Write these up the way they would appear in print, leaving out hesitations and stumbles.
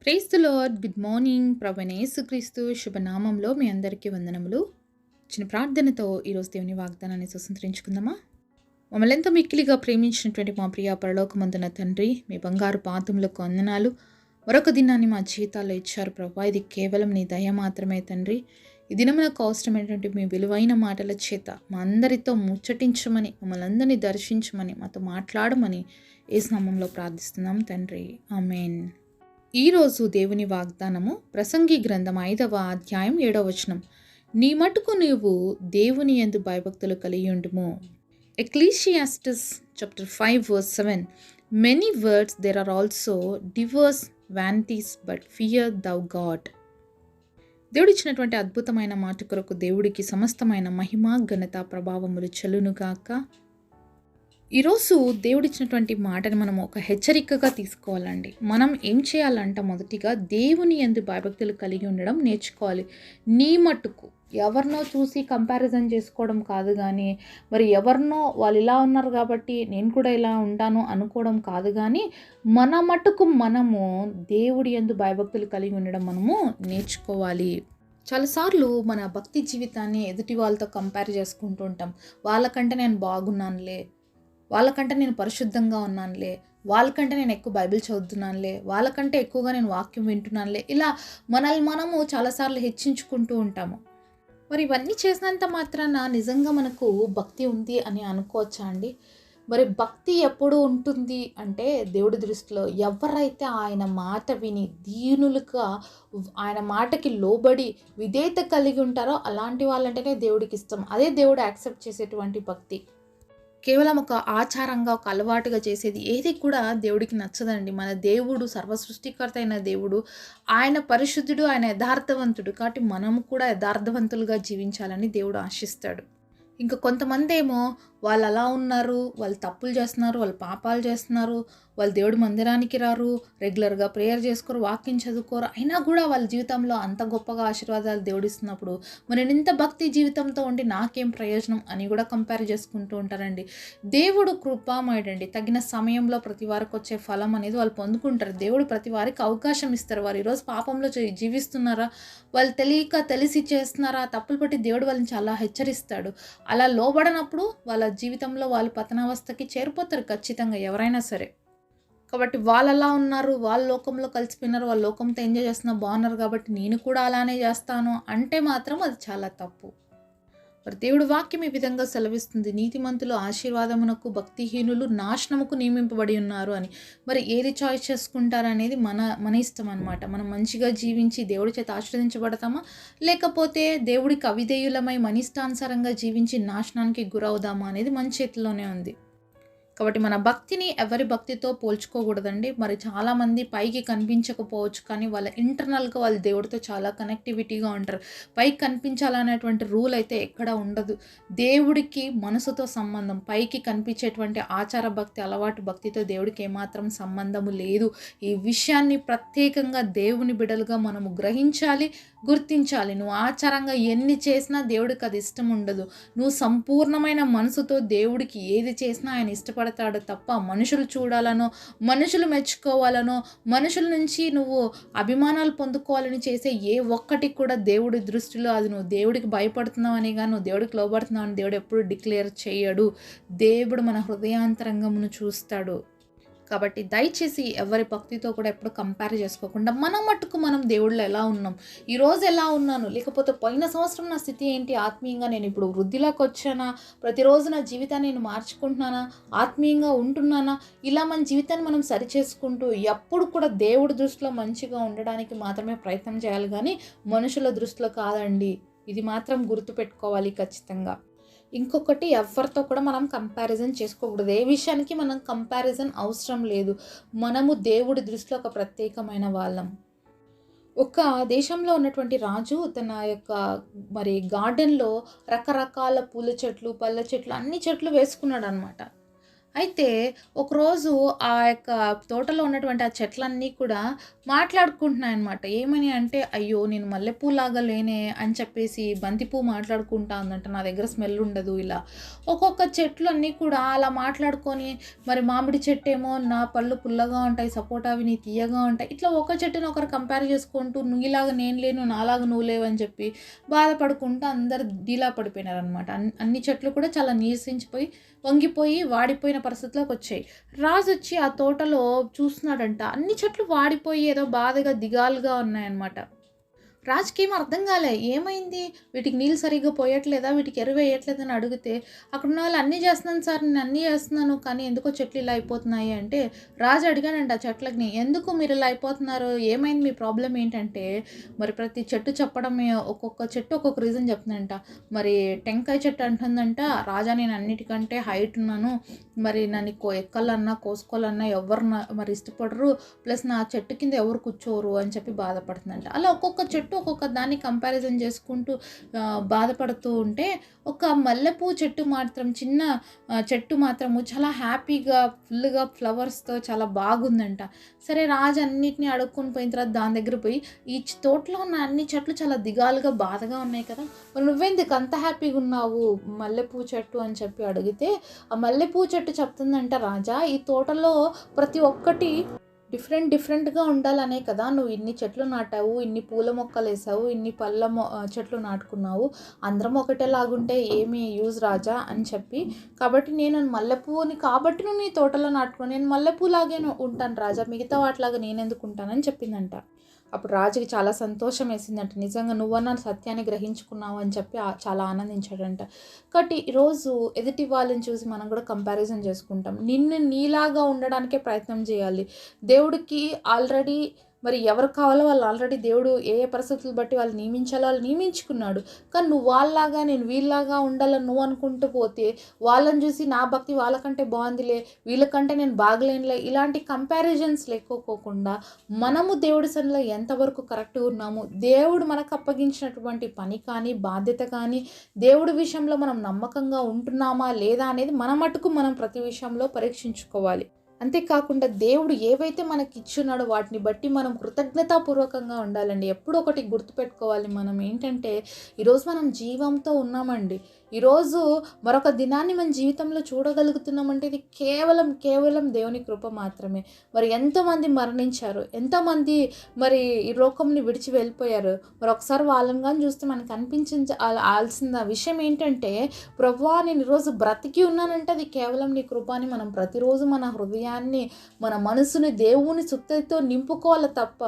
Praise the Lord. Good morning. ప్రభువైన యేసుక్రీస్తు శుభనామంలో మీ అందరికీ వందనములు. చిన్న ప్రార్థనతో ఈరోజు దేవుని వాగ్దానాన్ని స్వతంత్రించుకుందామా? మమ్మల్ని ఎంతో మిక్కిలిగా ప్రేమించినటువంటి మా ప్రియ పరలోకమందున తండ్రి, మీ బంగారు పాదములకు వందనాలు. మరొక దినాన్ని మా జీవితాల్లో ఇచ్చారు ప్రభా. ఇది కేవలం నీ దయ మాత్రమే తండ్రి. ఈ దినమునకు అవసరమైనటువంటి మీ విలువైన మాటల చేత మా అందరితో ముచ్చటించమని, మమ్మల్ని అందరినీ దర్శించమని, మాతో మాట్లాడమని యేసు నామములో ప్రార్థిస్తున్నాం తండ్రి. ఆమేన్. ఈరోజు దేవుని వాగ్దానము ప్రసంగి గ్రంథం 5వ అధ్యాయం 7వ వచనం. నీ మటుకు నీవు దేవుని యందు భయభక్తులు కలిగియుండుము. ఎక్లీషియాస్టిస్ chapter 5 verse 7. Many words there are also diverse vanities, but fear thou God. దేవుడిచ్చినటువంటి అద్భుతమైన మాట కొరకు దేవుడికి సమస్తమైన మహిమ ఘనత ప్రభావములు చెల్లునుగాక. ఈరోజు దేవుడిచ్చినటువంటి మాటని మనం ఒక హెచ్చరికగా తీసుకోవాలండి. మనం ఏం చేయాలంట, మొదటిగా దేవుని యందు భయభక్తులు కలిగి ఉండడం నేర్చుకోవాలి. నీ మట్టుకు ఎవరినో చూసి కంపారిజన్ చేసుకోవడం కాదు, కానీ మరి ఎవరినో వాళ్ళు ఇలా ఉన్నారు కాబట్టి నేను కూడా ఇలా ఉంటాను అనుకోవడం కాదు, కానీ మన మట్టుకు మనము దేవుడి యందు భయభక్తులు కలిగి ఉండడం మనము నేర్చుకోవాలి. చాలాసార్లు మన భక్తి జీవితాన్ని ఎదుటి వాళ్ళతో కంపేర్ చేసుకుంటూ ఉంటాం. వాళ్ళకంటే నేను బాగున్నానులే, వాళ్ళకంటే నేను పరిశుద్ధంగా ఉన్నానులే, వాళ్ళకంటే నేను ఎక్కువ బైబిల్ చదువుతున్నానులే, వాళ్ళకంటే ఎక్కువగా నేను వాక్యం వింటున్నానులే, ఇలా మనల్ని మనము చాలాసార్లు హెచ్చించుకుంటూ ఉంటాము. మరి ఇవన్నీ చేసినంత మాత్రాన నిజంగా మనకు భక్తి ఉంది అని అనుకోవచ్చా అండి? మరి భక్తి ఎప్పుడు ఉంటుంది అంటే, దేవుడి దృష్టిలో ఎవరైతే ఆయన మాట విని దీనులుగా ఆయన మాటకి లోబడి విధేయత కలిగి ఉంటారో అలాంటి వాళ్ళంటేనే దేవుడికి ఇష్టం. అదే దేవుడు యాక్సెప్ట్ చేసేటువంటి భక్తి. కేవలం ఒక ఆచారంగా, ఒక అలవాటుగా చేసేది ఏది కూడా దేవుడికి నచ్చదండి. మన దేవుడు సర్వ సృష్టికర్త అయిన దేవుడు, ఆయన పరిశుద్ధుడు, ఆయన యథార్థవంతుడు. కాబట్టి మనము కూడా యథార్థవంతులుగా జీవించాలని దేవుడు ఆశిస్తాడు. ఇంకా కొంతమంది ఏమో వాళ్ళు అలా ఉన్నారు, వాళ్ళు తప్పులు చేస్తున్నారు, వాళ్ళు పాపాలు చేస్తున్నారు, వాళ్ళు దేవుడి మందిరానికి రారు, రెగ్యులర్గా ప్రేయర్ చేసుకోరు, వాక్యం చదువుకోరు, అయినా కూడా వాళ్ళ జీవితంలో అంత గొప్పగా ఆశీర్వాదాలు దేవుడిస్తున్నప్పుడు మరి నేను ఇంత భక్తి జీవితంతో ఉండి నాకేం ప్రయోజనం అని కూడా కంపేర్ చేసుకుంటూ ఉంటారండి. దేవుడు కృపామయుడండి. తగిన సమయంలో ప్రతి వారికి వచ్చే ఫలం అనేది వాళ్ళు పొందుకుంటారు. దేవుడు ప్రతి వారికి అవకాశం ఇస్తారు. వారు ఈరోజు పాపంలో జీవిస్తున్నారా, వాళ్ళు తెలియక తెలిసి చేస్తున్నారా, తప్పులు పట్టి దేవుడు వాళ్ళని చాలా హెచ్చరిస్తాడు. అలా లోబడనప్పుడు వాళ్ళ జీవితంలో వాళ్ళు పతనావస్థకి చేరిపోతారు ఖచ్చితంగా, ఎవరైనా సరే. కాబట్టి వాళ్ళు అలా ఉన్నారు, వాళ్ళ లోకంలో కలిసిపోయినారు, వాళ్ళ లోకంతో ఎంజాయ్ చేస్తున్నారు, బాగున్నారు కాబట్టి నేను కూడా అలానే చేస్తాను అంటే మాత్రం అది చాలా తప్పు. మరి దేవుడు వాక్యం ఈ విధంగా సెలవిస్తుంది, నీతిమంతులు ఆశీర్వాదమునకు, భక్తిహీనులు నాశనముకు నియమింపబడి ఉన్నారు అని. మరి ఏది చాయిస్ చేసుకుంటారనేది మన ఇష్టం అనమాట. మనం మంచిగా జీవించి దేవుడి చేత ఆశీర్వదించబడతామా, లేకపోతే దేవుడికి అవిధేయులమై మన ఇష్టానుసారంగా జీవించి నాశనానికి గురవుదామా అనేది మన చేతిలోనే ఉంది. కాబట్టి మన భక్తిని ఎవరి భక్తితో పోల్చుకోకూడదండి. మరి చాలామంది పైకి కనిపించకపోవచ్చు, కానీ వాళ్ళ ఇంటర్నల్గా వాళ్ళు దేవుడితో చాలా కనెక్టివిటీగా ఉంటారు. పైకి కనిపించాలనేటువంటి రూల్ అయితే ఎక్కడ ఉండదు. దేవుడికి మనసుతో సంబంధం. పైకి కనిపించేటువంటి ఆచార భక్తి, అలవాటు భక్తితో దేవుడికి ఏమాత్రం సంబంధము లేదు. ఈ విషయాన్ని ప్రత్యేకంగా దేవుని బిడ్డలుగా మనము గ్రహించాలి, గుర్తించాలి. నువ్వు ఆచారంగా ఎన్ని చేసినా దేవుడికి అది ఇష్టం ఉండదు. నువ్వు సంపూర్ణమైన మనసుతో దేవుడికి ఏది చేసినా ఆయన ఇష్టపడతాడు తప్ప మనుషులు చూడాలనో, మనుషులు మెచ్చుకోవాలనో, మనుషుల నుంచి నువ్వు అభిమానాలు పొందుకోవాలని చేసే ఏ ఒక్కటి కూడా దేవుడి దృష్టిలో అది నువ్వు దేవుడికి భయపడుతున్నావు అని, కానీ నువ్వు దేవుడికి లోబడుతున్నావు అని దేవుడు ఎప్పుడు డిక్లేర్ చేయడు. దేవుడు మన హృదయాంతరంగమును చూస్తాడు. కాబట్టి దయచేసి ఎవరి భక్తితో కూడా ఎప్పుడు కంపేర్ చేసుకోకుండా మన మట్టుకు మనం దేవుళ్ళు ఎలా ఉన్నాం, ఈరోజు ఎలా ఉన్నాను, లేకపోతే పోయిన సంవత్సరం నా స్థితి ఏంటి, ఆత్మీయంగా నేను ఇప్పుడు వృద్ధిలోకి వచ్చానా, ప్రతిరోజు నా జీవితాన్ని నేను మార్చుకుంటున్నానా, ఆత్మీయంగా ఉంటున్నానా, ఇలా మన జీవితాన్ని మనం సరిచేసుకుంటూ ఎప్పుడు కూడా దేవుడి దృష్టిలో మంచిగా ఉండడానికి మాత్రమే ప్రయత్నం చేయాలి, కానీ మనుషుల దృష్టిలో కాదండి. ఇది మాత్రం గుర్తుపెట్టుకోవాలి ఖచ్చితంగా. ఇంకొకటి, ఎవరితో కూడా మనం కంపారిజన్ చేసుకోకూడదు. ఏ విషయానికి మనం కంపారిజన్ అవసరం లేదు. మనము దేవుడి దృష్టిలో ఒక ప్రత్యేకమైన వాళ్ళం. ఒక దేశంలో ఉన్నటువంటి రాజు తన యొక్క మరి గార్డెన్లో రకరకాల పూల చెట్లు, పళ్ళ చెట్లు, అన్ని చెట్లు వేసుకున్నాడు అనమాట. అయితే ఒకరోజు ఆ యొక్క తోటలో ఉన్నటువంటి ఆ చెట్లన్నీ కూడా మాట్లాడుకుంటున్నాయన్నమాట. ఏమని అంటే, "అయ్యో! నేను మల్లెపూలాగా లేనే" అని చెప్పేసి బంతిపువ్వు మాట్లాడుకుంటా ఉందంట. "నా దగ్గర స్మెల్ ఉండదు" ఇలా. ఒక్కొక్క చెట్లు అన్నీ కూడా అలా మాట్లాడుకొని, మరి మామిడి చెట్టేమో "నా పళ్ళు పుల్లగా ఉంటాయి, సపోటావి నీ తియ్యగా ఉంటాయి." ఇట్లా ఒక చెట్టుని ఒకరు కంపేర్ చేసుకుంటూ, "నీలాగా నేను లేను, నాలాగా నువ్వు లేవు" అని చెప్పి బాధపడుకుంటూ అందరూ డీలా పడిపోయినారనమాట. అన్ని చెట్లు కూడా చాలా నీరసించిపోయి, వంగిపోయి, వాడిపోయిన పరిస్థితిలోకొచ్చాయి. రాజొచ్చి ఆ తోటలో చూస్తున్నాడంట. అన్ని చెట్లు వాడిపోయి ఏదో బాధగా, దిగాలుగా ఉన్నాయన్నమాట. రాజుకేం అర్థం కాలే. ఏమైంది? వీటికి నీళ్ళు సరిగ్గా పోయట్లేదా? వీటికి ఎరువేయట్లేదని అడిగితే, అక్కడున్న వాళ్ళు "అన్నీ చేస్తున్నాను సార్, నేను అన్నీ చేస్తున్నాను. కానీ ఎందుకో చెట్లు ఇలా అయిపోతున్నాయి" అంటే, రాజు అడిగాడంట ఆ చెట్లకి, "ఎందుకు మీరు ఇలా అయిపోతున్నారు? ఏమైంది? మీ ప్రాబ్లమ్ ఏంటంటే?" మరి ప్రతి చెట్టు చెప్పడమే ఒక్కొక్క చెట్టు ఒక్కొక్క రీజన్ చెప్తుందంట. మరి టెంకాయ చెట్టు అంటుందంట, "రాజా నేను అన్నిటికంటే హైట్ ఉన్నాను. మరి నన్ను ఎక్కాలన్నా, కోసుకోవాలన్నా ఎవ్వరు మరి ఇష్టపడరు. ప్లస్ నా చెట్టు కింద ఎవరు కూర్చోరు" అని చెప్పి బాధపడుతుందంట. అలా ఒక్కొక్క చెట్టు ఒక్కొక్క దాన్ని కంపారిజన్ చేసుకుంటూ బాధపడుతూ ఉంటే, ఒక మల్లెపూ చెట్టు మాత్రం చిన్న చెట్టు మాత్రము చాలా హ్యాపీగా ఫుల్గా ఫ్లవర్స్తో చాలా బాగుందంట. సరే రాజు అన్నిటిని అడుక్కొని పోయిన తర్వాత దాని దగ్గర పోయి, "ఈ తోటలో ఉన్న అన్ని చెట్లు చాలా దిగాలుగా బాధగా ఉన్నాయి కదా, మరి నువ్వెందుకు అంత హ్యాపీగా ఉన్నావు మల్లెపూ చెట్టు" అని చెప్పి అడిగితే, ఆ మల్లెపూ చెట్టు చెప్తుందంట, "రాజా ఈ తోటలో ప్రతి ఒక్కటి డిఫరెంట్‌గా ఉండాలనే కదా నువ్వు ఇన్ని చెట్లు నాటావు, ఇన్ని పూల మొక్కలేసావు, ఇన్ని చెట్లు నాటుకున్నావు. అందరం ఒకటేలాగుంటే ఏమి యూజ్ రాజా" అని చెప్పి, "కాబట్టి నేను మల్లెపువ్వుని కాబట్టి నువ్వు నీ తోటలో నాటుకున్నావు. నేను మల్లెపూలాగే ఉంటాను రాజా. మిగతా వాటిలాగా నేనెందుకు ఉంటానని" చెప్పిందంట. అప్పుడు రాజుకి చాలా సంతోషం వేసిందంట. నిజంగా నువ్వన్నా సత్యాన్ని గ్రహించుకున్నావు అని చెప్పి చాలా ఆనందించాడంట. కాబట్టి ఈరోజు ఎదుటి వాళ్ళని చూసి మనం కూడా కంపారిజన్ చేసుకుంటాం. నిన్ను నీలాగా ఉండడానికే ప్రయత్నం చేయాలి. దేవుడికి ఆల్రెడీ మరి ఎవరికి కావాలో వాళ్ళు ఆల్రెడీ దేవుడు ఏ ఏ పరిస్థితులు బట్టి వాళ్ళు నియమించాలో వాళ్ళు నియమించుకున్నాడు. కానీ నువ్వు వాళ్ళలాగా నేను వీళ్ళలాగా ఉండాలని నువ్వు అనుకుంటూ పోతే, వాళ్ళని చూసి నా భక్తి వాళ్ళకంటే బాగుందిలే, వీళ్ళకంటే నేను బాగలేనులే, ఇలాంటి కంపారిజన్స్ లేకోకుండా మనము దేవుడి సన్నిధిలో ఎంతవరకు కరెక్ట్గా ఉన్నాము, దేవుడు మనకు అప్పగించినటువంటి పని కానీ బాధ్యత కానీ దేవుడి విషయంలో మనం నమ్మకంగా ఉంటున్నామా లేదా అనేది మన మటుకు మనం ప్రతి విషయంలో పరీక్షించుకోవాలి. అంతేకాకుండా దేవుడు ఏవైతే మనకి ఇచ్చున్నాడో వాటిని బట్టి మనం కృతజ్ఞతాపూర్వకంగా ఉండాలండి. ఎప్పుడూ ఒకటి గుర్తుపెట్టుకోవాలి, మనం ఏంటంటే ఈరోజు మనం జీవంతో ఉన్నామండి. ఈరోజు మరొక దినాన్ని మన జీవితంలో చూడగలుగుతున్నామంటే ఇది కేవలం దేవుని కృప మాత్రమే. మరి ఎంతోమంది మరణించారు, ఎంతోమంది మరి ఈ లోకంని విడిచి వెళ్ళిపోయారు. మరి ఒకసారి వాళ్ళని కానీ చూస్తే మనకు అనిపించాల్సిన విషయం ఏంటంటే, ప్రభువా నేను ఈరోజు బ్రతికి ఉన్నానంటే అది కేవలం నీ కృప అని మనం ప్రతిరోజు మన హృదయాన్ని, మన మనసుని దేవుని స్తుతితో నింపుకోవాలి తప్ప,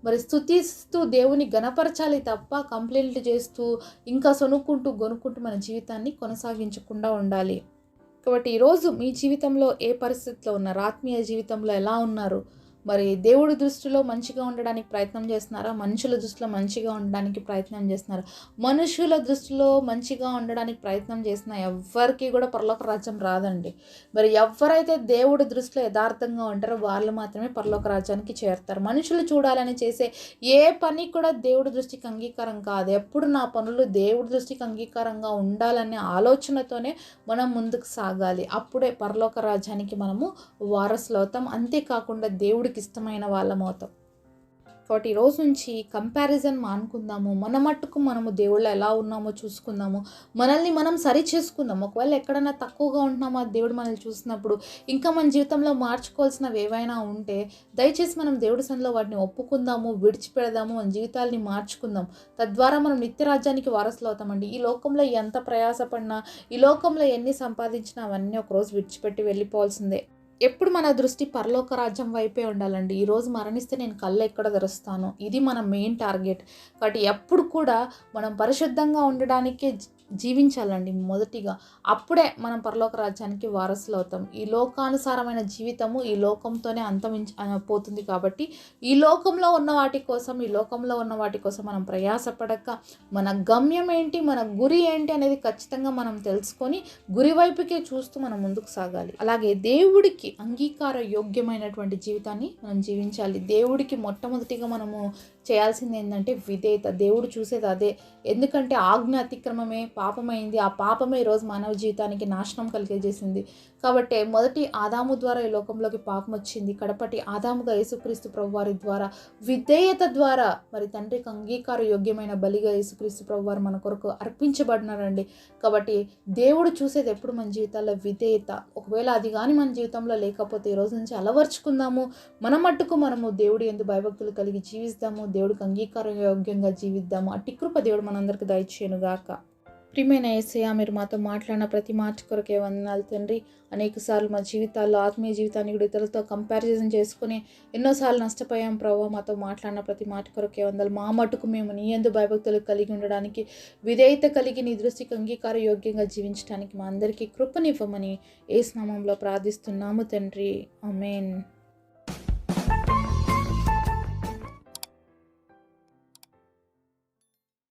మరి స్తుతిస్తూ దేవుని గణపరచాలి తప్ప కంప్లైంట్లు చేస్తూ ఇంకా గొనుక్కుంటూ మన జీవితాన్ని కొనసాగించకుండా ఉండాలి. కాబట్టి ఈరోజు మీ జీవితంలో ఏ పరిస్థితిలో ఉన్నారు? ఆత్మీయ జీవితంలో ఎలా ఉన్నారు? మరి దేవుడి దృష్టిలో మంచిగా ఉండడానికి ప్రయత్నం చేస్తున్నారా? మనుషుల దృష్టిలో మంచిగా ఉండడానికి ప్రయత్నం చేస్తున్నారా? మనుషుల దృష్టిలో మంచిగా ఉండడానికి ప్రయత్నం చేసినా ఎవ్వరికీ కూడా పరలోక రాజ్యం రాదండి. మరి ఎవరైతే దేవుడి దృష్టిలో యథార్థంగా ఉంటారో వాళ్ళు మాత్రమే పరలోక రాజ్యానికి చేరుతారు. మనుషులు చూడాలని చేసే ఏ పని కూడా దేవుడి దృష్టికి అంగీకారం కాదు. ఎప్పుడు నా పనులు దేవుడి దృష్టికి అంగీకారంగా ఉండాలనే ఆలోచనతోనే మనం ముందుకు సాగాలి. అప్పుడే పరలోక రాజ్యానికి మనము వారసులు అవుతాం. అంతేకాకుండా దేవుడికి ఇష్టమైన వాళ్ళం అవుతాం. కాబట్టి ఈరోజు నుంచి కంపారిజన్ మానుకుందాము. మన మట్టుకు మనము దేవుళ్ళు ఎలా ఉన్నామో చూసుకుందాము. మనల్ని మనం సరి చేసుకుందాం. ఒకవేళ ఎక్కడైనా తక్కువగా ఉంటున్నామో దేవుడు మనల్ని చూసినప్పుడు ఇంకా మన జీవితంలో మార్చుకోవాల్సినవి ఏవైనా ఉంటే దయచేసి మనం దేవుడి సన్నిధిలో వాటిని ఒప్పుకుందాము, విడిచిపెడదాము, మన జీవితాలని మార్చుకుందాం. తద్వారా మనం నిత్య రాజ్యానికి వారసులు అవుతామండి. ఈ లోకంలో ఎంత ప్రయాసపడినా, ఈ లోకంలో ఎన్ని సంపాదించినా అవన్నీ ఒకరోజు విడిచిపెట్టి వెళ్ళిపోవాల్సిందే. ఎప్పుడు మన దృష్టి పరలోక రాజ్యం వైపే ఉండాలండి. ఈరోజు మరణిస్తే నేను కళ్ళు ఎక్కడ తెరుస్తాను, ఇది మన మెయిన్ టార్గెట్. కాబట్టి ఎప్పుడు కూడా మనం పరిశుద్ధంగా ఉండడానికే జీవించాలండి మొదటిగా. అప్పుడే మనం పరలోక రాజ్యానికి వారసులు అవుతాం. ఈ లోకానుసారమైన జీవితము ఈ లోకంతోనే పోతుంది. కాబట్టి ఈ లోకంలో ఉన్న వాటి కోసం మనం ప్రయాసపడక మన గమ్యం ఏంటి, మన గురి ఏంటి అనేది ఖచ్చితంగా మనం తెలుసుకొని గురి వైపుకే చూస్తూ మనం ముందుకు సాగాలి. అలాగే దేవుడికి అంగీకార యోగ్యమైనటువంటి జీవితాన్ని మనం జీవించాలి. దేవుడికి మొట్టమొదటిగా మనము చేయాల్సింది ఏంటంటే విధేయత. దేవుడు చూసేది అదే. ఎందుకంటే ఆజ్ఞ అతిక్రమమే పాపమైంది. ఆ పాపమే ఈరోజు మానవ జీవితానికి నాశనం కలిగజేసింది. కాబట్టి మొదటి ఆదాము ద్వారా ఈ లోకంలోకి పాపం వచ్చింది. కడపటి ఆదాముగా యేసుక్రీస్తు ప్రభువారి ద్వారా విధేయత ద్వారా మరి తండ్రికి అంగీకార యోగ్యమైన బలిగా యేసుక్రీస్తు ప్రభువారు మన కొరకు అర్పించబడినారండి. కాబట్టి దేవుడు చూసేది ఎప్పుడు మన జీవితాల్లో విధేయత. ఒకవేళ అది కానీ మన జీవితంలో లేకపోతే ఈ రోజు నుంచి అలవర్చుకుందాము. మన మట్టుకు మనము దేవుడి యందు భయభక్తులు కలిగి జీవిస్తాము. దేవుడికి అంగీకార యోగ్యంగా జీవిద్దాము. అట్టి కృప దేవుడు మనందరికి దయచేయును గాక. ప్రియమైన యేసయ్య, మీరు మాతో మాట్లాడిన ప్రతి మాట కొరకే వందనాలు తండ్రి. అనేకసార్లు మా జీవితాల్లో ఆత్మీయ జీవితాన్ని కూడా ఇతరులతో కంపారిజన్ చేసుకుని ఎన్నోసార్లు నష్టపోయాం ప్రభావ. మాతో మాట్లాడిన ప్రతి మాట కొరకే వందలు. మా మటుకు మేము నీ యందు భయభక్తులు కలిగి ఉండడానికి, విధేయత కలిగి నీ దృష్టికి అంగీకార యోగ్యంగా జీవించడానికి మా అందరికీ కృపనివ్వమని యేసు నామములో ప్రార్థిస్తున్నాము తండ్రి. ఆమేన్.